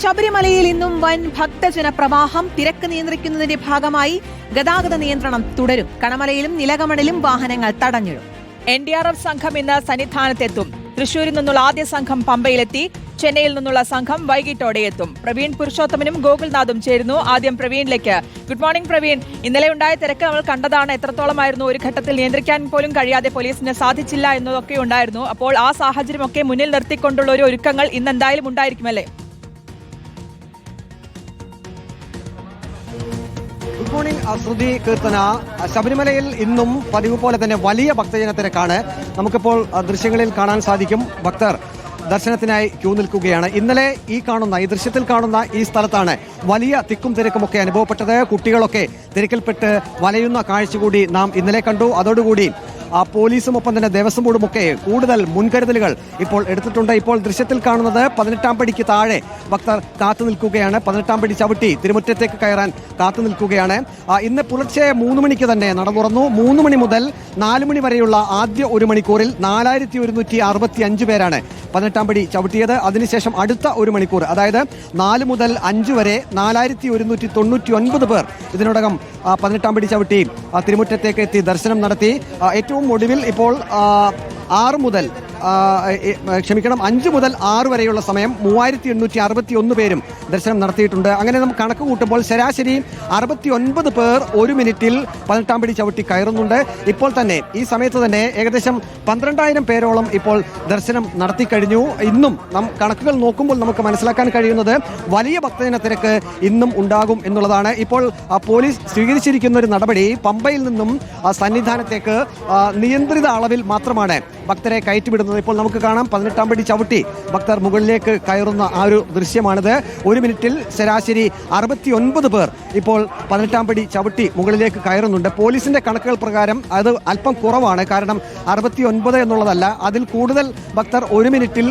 ശബരിമലയിൽ ഇന്നും വൻ ഭക്തജന പ്രവാഹം. തിരക്ക് നിയന്ത്രിക്കുന്നതിന്റെ ഭാഗമായി ഗതാഗത നിയന്ത്രണം തുടരും. കണമലയിലും നിലകമണിലും വാഹനങ്ങൾ തടഞ്ഞിടും. NDRF സംഘം ഇന്ന് സന്നിധാനത്തെത്തും. തൃശൂരിൽ നിന്നുള്ള ആദ്യ സംഘം പമ്പയിലെത്തി. ചെന്നൈയിൽ നിന്നുള്ള സംഘം വൈകിട്ടോടെ എത്തും. പ്രവീൺ പുരുഷോത്തമനും ഗോകുൽനാഥും ചേരുന്നു. ആദ്യം പ്രവീണിലേക്ക്. Good morning Praveen. ഇന്നലെ ഉണ്ടായ തിരക്ക് നമ്മൾ കണ്ടതാണ്. എത്രത്തോളമായിരുന്നു? ഒരു ഘട്ടത്തിൽ നിയന്ത്രിക്കാൻ പോലും കഴിയാതെ പോലീസിന് സാധിച്ചില്ല എന്നതൊക്കെ ഉണ്ടായിരുന്നു. അപ്പോൾ ആ സാഹചര്യമൊക്കെ മുന്നിൽ നിർത്തിക്കൊണ്ടുള്ള ഒരു ഒരുക്കങ്ങൾ ഇന്ന് എന്തായാലും ഉണ്ടായിരിക്കുമല്ലേ? ഗുഡ് മോർണിംഗ് ശ്രുതി, കീർത്തന. ശബരിമലയിൽ ഇന്നും പതിവ് പോലെ തന്നെ വലിയ ഭക്തജന തിരക്കാണ്. നമുക്കിപ്പോൾ ദൃശ്യങ്ങളിൽ കാണാൻ സാധിക്കും. ഭക്തർ ദർശനത്തിനായി ക്യൂ നിൽക്കുകയാണ്. ഇന്നലെ ഈ ദൃശ്യത്തിൽ കാണുന്ന ഈ സ്ഥലത്താണ് വലിയ തിക്കും തിരക്കുമൊക്കെ അനുഭവപ്പെട്ടത്. കുട്ടികളൊക്കെ തിരക്കിൽപ്പെട്ട് വലയുന്ന കാഴ്ച കൂടി നാം ഇന്നലെ കണ്ടു. അതോടുകൂടി പോലീസും ഒപ്പം തന്നെ ദേവസ്വം ബോർഡും ഒക്കെ കൂടുതൽ മുൻകരുതലുകൾ ഇപ്പോൾ എടുത്തിട്ടുണ്ട്. ഇപ്പോൾ ദൃശ്യത്തിൽ കാണുന്നത് 18-ാം പടിക്ക് താഴെ ഭക്തർ കാത്തു നിൽക്കുകയാണ്. 18-ാം പടി ചവിട്ടി തിരുമുറ്റത്തേക്ക് കയറാൻ കാത്തു നിൽക്കുകയാണ്. ഇന്ന് പുലർച്ചെ 3 മണിക്ക് തന്നെ നട തുറന്നു. 3 മണി മുതൽ 4 മണി വരെയുള്ള ആദ്യ 1 മണിക്കൂറിൽ 4165 പേരാണ് 18-ാം പടി ചവിട്ടിയത്. അതിനുശേഷം അടുത്ത 1 മണിക്കൂർ, അതായത് 4 മുതൽ 5 വരെ 4199 പേർ ഇതിനോടകം 18-ാം പടി ചവിട്ടി തിരുമുറ്റത്തേക്ക് എത്തി ദർശനം നടത്തി. ഏറ്റവും ഒടുവിൽ ഇപ്പോൾ 5 മുതൽ 6 വരെയുള്ള സമയം 3861 പേരും ദർശനം നടത്തിയിട്ടുണ്ട്. അങ്ങനെ നമുക്ക് കണക്ക് കൂട്ടുമ്പോൾ ശരാശരി 69 പേർ 1 മിനിറ്റിൽ 18-ാം പടി ചവിട്ടി കയറുന്നുണ്ട്. ഇപ്പോൾ തന്നെ ഈ സമയത്ത് തന്നെ ഏകദേശം 12,000 പേരോളം ഇപ്പോൾ ദർശനം നടത്തിക്കഴിഞ്ഞു. ഇന്നും കണക്കുകൾ നോക്കുമ്പോൾ നമുക്ക് മനസ്സിലാക്കാൻ കഴിയുന്നത് വലിയ ഭക്തജന തിരക്ക് ഇന്നും ഉണ്ടാകും എന്നുള്ളതാണ്. ഇപ്പോൾ പോലീസ് സ്വീകരിച്ചിരിക്കുന്ന ഒരു നടപടി, പമ്പയിൽ നിന്നും സന്നിധാനത്തേക്ക് നിയന്ത്രിത അളവിൽ മാത്രമാണ് ഭക്തരെ കയറ്റിവിടുന്നത്. ഇപ്പോൾ നമുക്ക് കാണാം 18-ാം പടി ചവിട്ടി ഭക്തർ മുകളിലേക്ക് കയറുന്ന ആ ഒരു ദൃശ്യമാണിത്. 1 മിനിറ്റിൽ ശരാശരി 69 പേർ ഇപ്പോൾ 18-ാം പടി ചവിട്ടി മുകളിലേക്ക് കയറുന്നുണ്ട്. പോലീസിന്റെ കണക്കുകൾ പ്രകാരം അത് അല്പം കുറവാണ്. കാരണം 69 എന്നുള്ളതല്ല, അതിൽ കൂടുതൽ ഭക്തർ 1 മിനിറ്റിൽ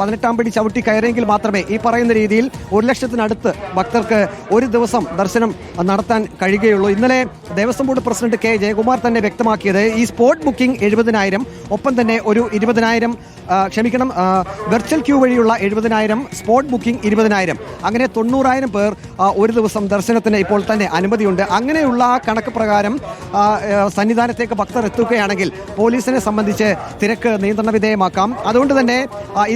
18-ാം പടി ചവിട്ടി കയറിയെങ്കിൽ മാത്രമേ ഈ പറയുന്ന രീതിയിൽ 1,00,000-നടുത്ത് ഭക്തർക്ക് ഒരു ദിവസം ദർശനം നടത്താൻ കഴിയുകയുള്ളൂ. ഇന്നലെ Devaswom board president K. Jayakumar തന്നെ വ്യക്തമാക്കിയത് ഈ സ്പോട്ട് ബുക്കിംഗ് 70,000, ഒപ്പം തന്നെ ഒരു 20,000 വെർച്വൽ ക്യൂ വഴിയുള്ള 70,000, സ്പോട്ട് ബുക്കിംഗ് 20,000, അങ്ങനെ 90,000 പേർ ഒരു ദിവസം ദർശനത്തിന് ഇപ്പോൾ തന്നെ അനുമതിയുണ്ട്. അങ്ങനെയുള്ള ആ കണക്ക് പ്രകാരം സന്നിധാനത്തേക്ക് ഭക്തർ എത്തുകയാണെങ്കിൽ പോലീസിനെ സംബന്ധിച്ച് തിരക്ക് നിയന്ത്രണ വിധേയമാക്കാം. അതുകൊണ്ട് തന്നെ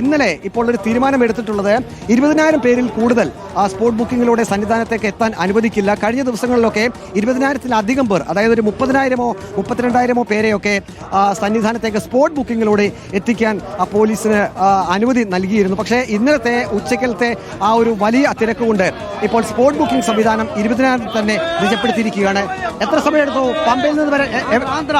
ഇന്നലെ ഇപ്പോൾ ഒരു തീരുമാനം എടുത്തിട്ടുള്ളത് 20,000 പേരിൽ കൂടുതൽ സ്പോട്ട് ബുക്കിങ്ങിലൂടെ സന്നിധാനത്തേക്ക് എത്താൻ അനുവദിക്കില്ല. കഴിഞ്ഞ ദിവസങ്ങളിലൊക്കെ 20,000-ത്തിലധികം പേർ, അതായത് ഒരു 30,000-ഓ 32,000-ഓ പേരെയൊക്കെ സന്നിധാനത്തേക്ക് സ്പോട്ട് ബുക്കിങ്ങിലൂടെ എത്തിക്കാൻ പോലീസിന് അനുമതി നൽകിയിരുന്നു. പക്ഷേ ഇന്നലത്തെ ഉച്ചക്കലത്തെ ആ ഒരു വലിയ തിരക്ക് കൊണ്ട് ഇപ്പോൾ സ്പോട്ട് ബുക്കിംഗ് സംവിധാനം 20,000 തന്നെ നിജപ്പെടുത്തിയിരിക്കുകയാണ്. എത്ര സമയമെടുത്തു പമ്പയിൽ നിന്ന് വരെ? ആന്ധ്ര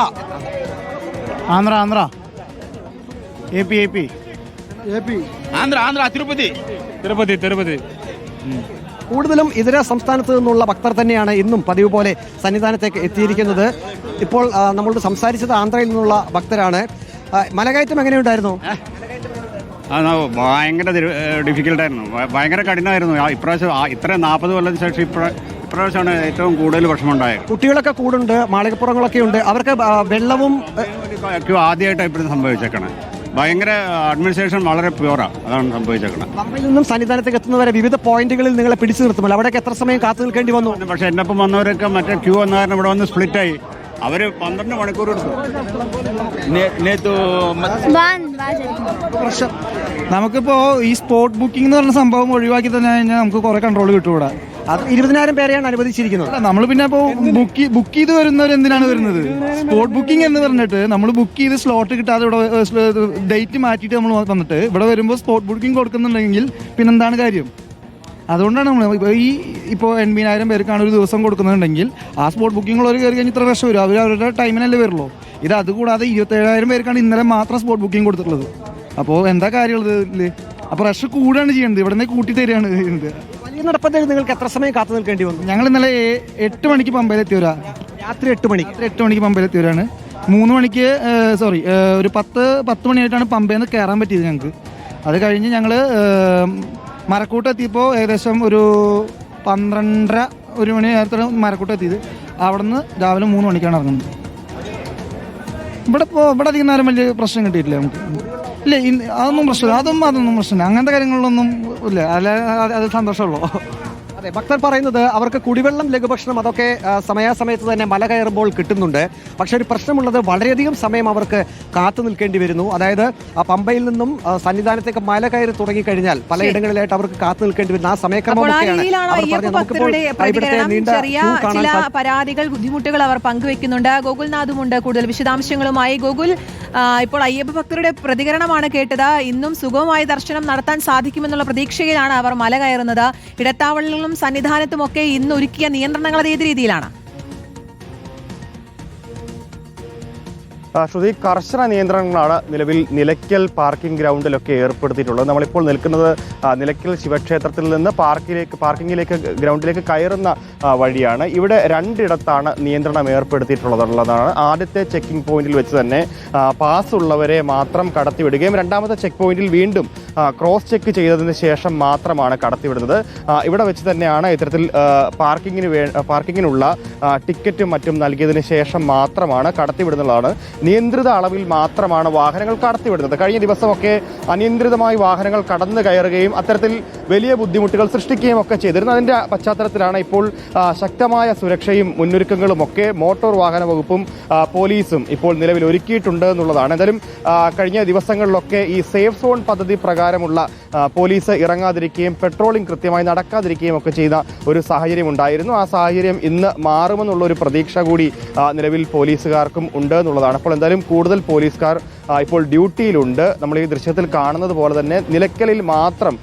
തിരുപ്പതി കൂടുതലും ഇതര സംസ്ഥാനത്ത് നിന്നുള്ള ഭക്തർ തന്നെയാണ് ഇന്നും പതിവ് പോലെ സന്നിധാനത്തേക്ക് എത്തിയിരിക്കുന്നത്. ഇപ്പോൾ നമ്മളോട് സംസാരിച്ചത് ആന്ധ്രയിൽ നിന്നുള്ള ഭക്തരാണ്. മലകയറ്റം എങ്ങനെയുണ്ടായിരുന്നു? ഭയങ്കര ഡിഫിക്കൽട്ടായിരുന്നു, ഭയങ്കര കഠിനമായിരുന്നു. ഇപ്രാവശ്യം ഇത്ര 40 കൊല്ലത്തിന് ശേഷം ഇപ്രാവശ്യമാണ് ഏറ്റവും കൂടുതൽ വിഷമമുണ്ടായത്. കുട്ടികളൊക്കെ കൂടുണ്ട്, മാളികപ്പുറങ്ങളൊക്കെ ഉണ്ട്, അവർക്ക് വെള്ളവും ആദ്യമായിട്ടാണ് ഇപ്പോഴും സംഭവിച്ചേക്കണേ. ഭയങ്കര അഡ്മിനിസ്ട്രേഷൻ വളരെ പ്യൂറാണ്, അതാണ് സംഭവിച്ചേക്കണം. പമ്പയിൽ നിന്നും സന്നിധാനത്തേക്ക് എത്തുന്നവരെ വിവിധ പോയിന്റുകളിൽ നിങ്ങളെ പിടിച്ചു നിർത്തുമല്ലോ, അവിടേക്ക് എത്ര സമയം കാത്തു നിൽക്കേണ്ടി വന്നു? പക്ഷെ എന്നെ ഒപ്പം വന്നവരൊക്കെ മറ്റേ ക്യൂ വന്ന കാരണം ഇവിടെ വന്ന് സ്പ്ലിറ്റായി. അവര് 12 മണിക്കൂർ എടുത്തു. നമുക്കിപ്പോ ഈ സ്പോട്ട് ബുക്കിംഗ് എന്ന് പറഞ്ഞ സംഭവം ഒഴിവാക്കി തന്നെ കഴിഞ്ഞാൽ നമുക്ക് കുറെ കൺട്രോൾ കിട്ടൂടാ. അത് 20,000 പേരെയാണ് അനുവദിച്ചിരിക്കുന്നത്. നമ്മൾ പിന്നെ ഇപ്പോൾ ബുക്ക് ചെയ്ത് വരുന്നവർ എന്തിനാണ് വരുന്നത്? സ്പോട്ട് ബുക്കിംഗ് എന്ന് പറഞ്ഞിട്ട് നമ്മൾ ബുക്ക് ചെയ്ത് സ്ലോട്ട് കിട്ടാതെ ഇവിടെ ഡേറ്റ് മാറ്റിയിട്ട് നമ്മൾ വന്നിട്ട് ഇവിടെ വരുമ്പോൾ സ്പോട്ട് ബുക്കിംഗ് കൊടുക്കുന്നുണ്ടെങ്കിൽ പിന്നെന്താണ് കാര്യം? അതുകൊണ്ടാണ് നമ്മൾ ഇപ്പോൾ 80,000 പേർക്കാണ് ഒരു ദിവസം കൊടുക്കുന്നുണ്ടെങ്കിൽ ആ സ്പോട്ട് ബുക്കിംഗ് ഉള്ളവർ കയറി കഴിഞ്ഞാൽ ഇത്ര റഷ് വരും. അവരുടെ ടൈമിനല്ലേ വരുള്ളൂ. ഇത് അതുകൂടാതെ 27,000 പേർക്കാണ് ഇന്നലെ മാത്രം സ്പോട്ട് ബുക്കിംഗ് കൊടുത്തിട്ടുള്ളത്. അപ്പോൾ എന്താ കാര്യമുള്ളത്? അപ്പോൾ റഷ് കൂടാണ് ചെയ്യുന്നത്, ഇവിടെ നിന്ന് കൂട്ടി തരികയാണ് ചെയ്യുന്നത്. വലിയ നടപ്പത്തിൽ നിങ്ങൾക്ക് എത്ര സമയം കാത്തു നിൽക്കേണ്ടി വന്നു? ഞങ്ങൾ ഇന്നലെ 8 മണിക്ക് പമ്പയിലെത്തിയവരാ. രാത്രി 8 മണിക്ക് പമ്പയിലെത്തിയവരാണ്. 3 മണിക്ക് ഒരു 10 മണിയായിട്ടാണ് പമ്പയിൽ നിന്ന് കയറാൻ പറ്റിയത് ഞങ്ങൾക്ക്. അത് കഴിഞ്ഞ് ഞങ്ങൾ മരക്കൂട്ട് എത്തിയപ്പോൾ ഏകദേശം ഒരു 12:30 മണി നേരത്താണ് മരക്കൂട്ട് എത്തിയത്. അവിടെ നിന്ന് രാവിലെ 3 മണിക്കാണ് ഇറങ്ങുന്നത്. ഇവിടെ അധികം നേരം വലിയ പ്രശ്നം കിട്ടിയിട്ടില്ല നമുക്ക്. ഇല്ല അതൊന്നും പ്രശ്നമില്ല, അതൊന്നും പ്രശ്നമില്ല, അങ്ങനത്തെ കാര്യങ്ങളിലൊന്നും ഇല്ല. അത് സന്തോഷമുള്ളൂ. അതെ, ഭക്തർ പറയുന്നത് അവർക്ക് കുടിവെള്ളം, ലഘുഭക്ഷണം അതൊക്കെ സമയാസമയത്ത് തന്നെ മല കയറുമ്പോൾ കിട്ടുന്നുണ്ട്. പക്ഷെ ഒരു പ്രശ്നമുള്ളത് വളരെയധികം സമയം അവർക്ക് കാത്തു നിൽക്കേണ്ടി വരുന്നു. അതായത് ആ പമ്പയിൽ നിന്നും സന്നിധാനത്തേക്ക് മല കയറി തുടങ്ങിക്കഴിഞ്ഞാൽ പലയിടങ്ങളിലായിട്ട് അവർക്ക് കാത്തു നിൽക്കേണ്ടി വരുന്നു. ആ സമയക്രമമൊക്കെയാണ് ചില പരാതികൾ, ബുദ്ധിമുട്ടുകൾ അവർ പങ്കുവെക്കുന്നുണ്ട്. ഗോകുൽനാഥുമുണ്ട് കൂടുതൽ വിശദാംശങ്ങളുമായി. ഗോകുൽ, ഇപ്പോൾ അയ്യപ്പ ഭക്തരുടെ പ്രതികരണമാണ് കേട്ടത്. ഇന്നും സുഗമമായി ദർശനം നടത്താൻ സാധിക്കുമെന്നുള്ള പ്രതീക്ഷയിലാണ് അവർ മല കയറുന്നത്. ഇടത്താവളങ്ങളിലും സന്നിധാനത്തുമൊക്കെ ഇന്ന് ഒരുക്കിയ നിയന്ത്രണങ്ങൾ ഏത് രീതിയിലാണ്? ശ്രുതി, കർശന നിയന്ത്രണങ്ങളാണ് നിലവിൽ നിലയ്ക്കൽ പാർക്കിംഗ് ഗ്രൗണ്ടിലൊക്കെ ഏർപ്പെടുത്തിയിട്ടുള്ളത്. നമ്മളിപ്പോൾ നിൽക്കുന്നത് നിലയ്ക്കൽ ശിവക്ഷേത്രത്തിൽ നിന്ന് പാർക്കിങ്ങിലേക്ക് ഗ്രൗണ്ടിലേക്ക് കയറുന്ന വഴിയാണ്. ഇവിടെ രണ്ടിടത്താണ് നിയന്ത്രണം ഏർപ്പെടുത്തിയിട്ടുള്ളതാണ്. ആദ്യത്തെ ചെക്കിംഗ് പോയിന്റിൽ വെച്ച് തന്നെ പാസ് ഉള്ളവരെ മാത്രം കടത്തിവിടുകയും രണ്ടാമത്തെ ചെക്ക് പോയിന്റിൽ വീണ്ടും ക്രോസ് ചെക്ക് ചെയ്തതിന് ശേഷം മാത്രമാണ് കടത്തിവിടുന്നത്. ഇവിടെ വെച്ച് തന്നെയാണ് ഇത്തരത്തിൽ പാർക്കിങ്ങിനുള്ള ടിക്കറ്റും മറ്റും നൽകിയതിന് ശേഷം മാത്രമാണ് കടത്തിവിടുന്നതാണ്. നിയന്ത്രിത അളവിൽ മാത്രമാണ് വാഹനങ്ങൾ കടത്തിവിടുന്നത്. കഴിഞ്ഞ ദിവസമൊക്കെ അനിയന്ത്രിതമായി വാഹനങ്ങൾ കടന്നു കയറുകയും അത്തരത്തിൽ വലിയ ബുദ്ധിമുട്ടുകൾ സൃഷ്ടിക്കുകയും ഒക്കെ ചെയ്തിരുന്നു. അതിന്റെ പശ്ചാത്തലത്തിലാണ് ഇപ്പോൾ ശക്തമായ സുരക്ഷയും മുന്നൊരുക്കങ്ങളും ഒക്കെ മോട്ടോർ വാഹന വകുപ്പും പോലീസും ഇപ്പോൾ നിലവിൽ ഒരുക്കിയിട്ടുണ്ട് എന്നുള്ളതാണ്. എന്തായാലും കഴിഞ്ഞ ദിവസങ്ങളിലൊക്കെ ഈ സേഫ് സോൺ പദ്ധതി പ്രകാരമുള്ള പോലീസ് ഇറങ്ങാതിരിക്കുകയും പെട്രോളിംഗ് കൃത്യമായി നടക്കാതിരിക്കുകയും ഒക്കെ ചെയ്ത ഒരു സാഹചര്യം ഉണ്ടായിരുന്നു. ആ സാഹചര്യം ഇന്ന് മാറുമെന്നുള്ള ഒരു പ്രതീക്ഷ കൂടി നിലവിൽ പോലീസുകാർക്കും ഉണ്ട് എന്നുള്ളതാണ്. അപ്പോൾ എന്തായാലും കൂടുതൽ പോലീസുകാർ ഇപ്പോൾ ഡ്യൂട്ടിയിലുണ്ട്. നമ്മൾ ഈ ദൃശ്യത്തിൽ കാണുന്നത് പോലെ തന്നെ നിലയ്ക്കലിൽ മാത്രം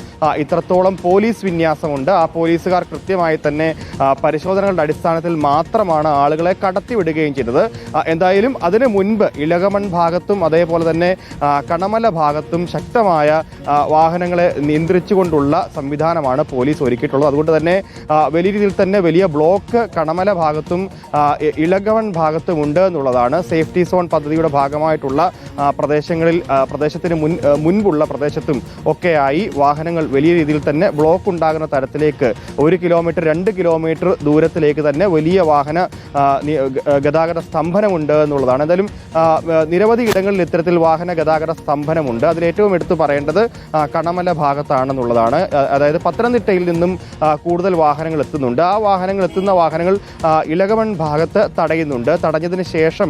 ഇത്രത്തോളം പോലീസ് വിന്യാസമുണ്ട്. ആ പോലീസുകാർ കൃത്യമായി തന്നെ പരിശോധനകളുടെ അടിസ്ഥാനത്തിൽ മാത്രമാണ് ആളുകളെ കടത്തിവിടുകയും ചെയ്തത്. എന്തായാലും അതിനു മുൻപ് ഇളകമൺ ഭാഗത്തും അതേപോലെ തന്നെ കണമല ഭാഗത്തും ശക്തമായ വാഹനങ്ങളെ നിയന്ത്രിച്ചുകൊണ്ടുള്ള സംവിധാനമാണ് പോലീസ് ഒരുക്കിയിട്ടുള്ളത്. അതുകൊണ്ട് തന്നെ വലിയ രീതിയിൽ തന്നെ വലിയ ബ്ലോക്ക് കണമല ഭാഗത്തും ഇളകമൺ ഭാഗത്തും ഉണ്ട് എന്നുള്ളതാണ്. സേഫ്റ്റി സോൺ പദ്ധതിയുടെ ഭാഗമായിട്ടുള്ള പ്രദേശത്തിന് മുൻപുള്ള പ്രദേശത്തും ഒക്കെയായി വാഹനങ്ങൾ വലിയ രീതിയിൽ തന്നെ ബ്ലോക്ക് ഉണ്ടാകുന്ന തരത്തിലേക്ക് 1 കിലോമീറ്റർ 2 കിലോമീറ്റർ ദൂരത്തിലേക്ക് തന്നെ വലിയ വാഹന ഗതാഗത സ്തംഭനമുണ്ട് എന്നുള്ളതാണ്. എന്തായാലും നിരവധി ഇടങ്ങളിൽ ഇത്തരത്തിൽ വാഹന ഗതാഗത സ്തംഭനമുണ്ട്. അതിലേറ്റവും എടുത്തു പറയേണ്ടത് കണമല ഭാഗത്താണെന്നുള്ളതാണ്. അതായത് പത്തനംതിട്ടയിൽ നിന്നും കൂടുതൽ വാഹനങ്ങൾ എത്തുന്നുണ്ട്. ആ വാഹനങ്ങൾ ഇളകമൺ ഭാഗത്ത് തടയുന്നുണ്ട്. തടഞ്ഞതിന് ശേഷം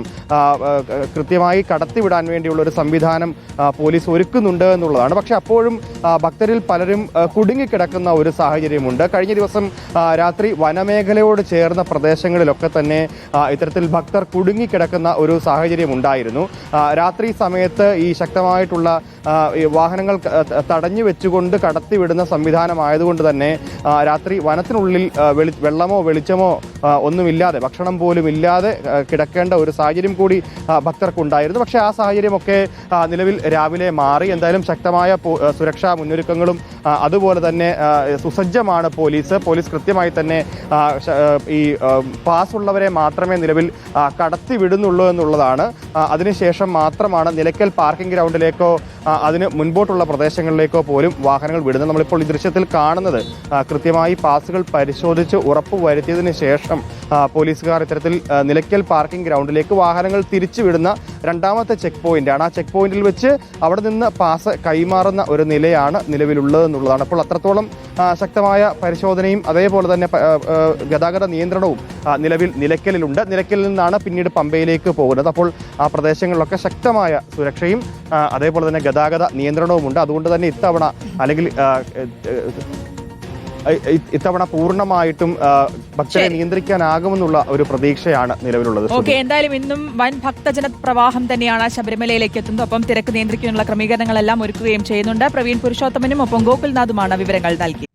കൃത്യമായി കടത്തിവിടാൻ വേണ്ടിയുള്ള ഒരു സംവിധാനം പോലീസ് ഒരുക്കുന്നുണ്ട് എന്നുള്ളതാണ്. പക്ഷെ അപ്പോഴും ഭക്തരിൽ പലരും കുടുങ്ങിക്കിടക്കുന്ന ഒരു സാഹചര്യമുണ്ട്. കഴിഞ്ഞ ദിവസം രാത്രി വനമേഖലയോട് ചേർന്ന പ്രദേശങ്ങളിലൊക്കെ തന്നെ ഇത്തരത്തിൽ ഭക്തർ കുടുങ്ങിക്കിടക്കുന്ന ഒരു സാഹചര്യം ഉണ്ടായിരുന്നു. രാത്രി സമയത്ത് ഈ ശക്തമായിട്ടുള്ള വാഹനങ്ങൾ തടഞ്ഞു വെച്ചുകൊണ്ട് കടത്തിവിടുന്ന സംവിധാനമായതുകൊണ്ട് തന്നെ രാത്രി വനത്തിനുള്ളിൽ വെള്ളമോ വെളിച്ചമോ ഒന്നുമില്ലാതെ, ഭക്ഷണം പോലും ഇല്ലാതെ കിടക്കേണ്ട ഒരു സാഹചര്യം കൂടി ഭക്തർക്കുണ്ടായിരുന്നു. പക്ഷേ ആ സാഹചര്യമൊക്കെ നിലവിൽ രാവിലെ മാറി. എന്തായാലും ശക്തമായ സുരക്ഷാ മുന്നൊരുക്കങ്ങളും അതുപോലെ തന്നെ സുസജ്ജമാണ് പോലീസ് കൃത്യമായി തന്നെ ഈ പാസ് ഉള്ളവരെ മാത്രമേ നിലവിൽ കടത്തിവിടുന്നുള്ളൂ എന്നുള്ളതാണ്. അതിനുശേഷം മാത്രമാണ് നിലയ്ക്കൽ പാർക്കിംഗ് ഗ്രൗണ്ടിലേക്കോ അതിന് മുൻപോട്ടുള്ള പ്രദേശങ്ങളിലേക്കോ പോലും വാഹനങ്ങൾ വിടുന്നത്. നമ്മളിപ്പോൾ ഈ ദൃശ്യത്തിൽ കാണുന്നത് കൃത്യമായി പാസുകൾ പരിശോധിച്ച് ഉറപ്പുവരുത്തിയതിനു ശേഷം പോലീസുകാർ ഇത്തരത്തിൽ നിലയ്ക്കൽ പാർക്കിംഗ് ഗ്രൗണ്ടിലേക്ക് വാഹനങ്ങൾ തിരിച്ചുവിടുന്ന രണ്ടാമത്തെ ചെക്ക് പോയിന്റാണ്. ആ ചെക്ക് പോയിന്റിൽ വെച്ച് അവിടെ നിന്ന് പാസ് കൈമാറുന്ന ഒരു നിലയാണ് നിലവിലുള്ളത് എന്നുള്ളതാണ്. അപ്പോൾ അത്രത്തോളം ശക്തമായ പരിശോധനയും അതേപോലെ തന്നെ ഗതാഗത നിയന്ത്രണവും നിലവിൽ നിലയ്ക്കലിലുണ്ട്. നിലയ്ക്കലിൽ നിന്നാണ് പിന്നീട് പമ്പയിലേക്ക് പോകുന്നത്. അപ്പോൾ ആ പ്രദേശങ്ങളിലൊക്കെ ശക്തമായ സുരക്ഷയും അതേപോലെ തന്നെ ഗതാഗത നിയന്ത്രണവുമുണ്ട്. അതുകൊണ്ട് തന്നെ ഇത്തവണ പൂർണ്ണമായിട്ടും ഭക്തരെ നിയന്ത്രിക്കാനാകുമെന്നുള്ള ഒരു പ്രതീക്ഷയാണ് നിലവിലുള്ളത്. ഓക്കെ, എന്തായാലും ഇന്നും വൻ ഭക്തജന പ്രവാഹം തന്നെയാണ് ശബരിമലയിലേക്ക് എത്തുന്നത്. ഒപ്പം തിരക്ക് നിയന്ത്രിക്കാനുള്ള ക്രമീകരണങ്ങളെല്ലാം ഒരുക്കുകയും ചെയ്യുന്നുണ്ട്. പ്രവീൺ പുരുഷോത്തമനും ഒപ്പം ഗോകുൽനാഥുമാണ് വിവരങ്ങൾ നൽകി.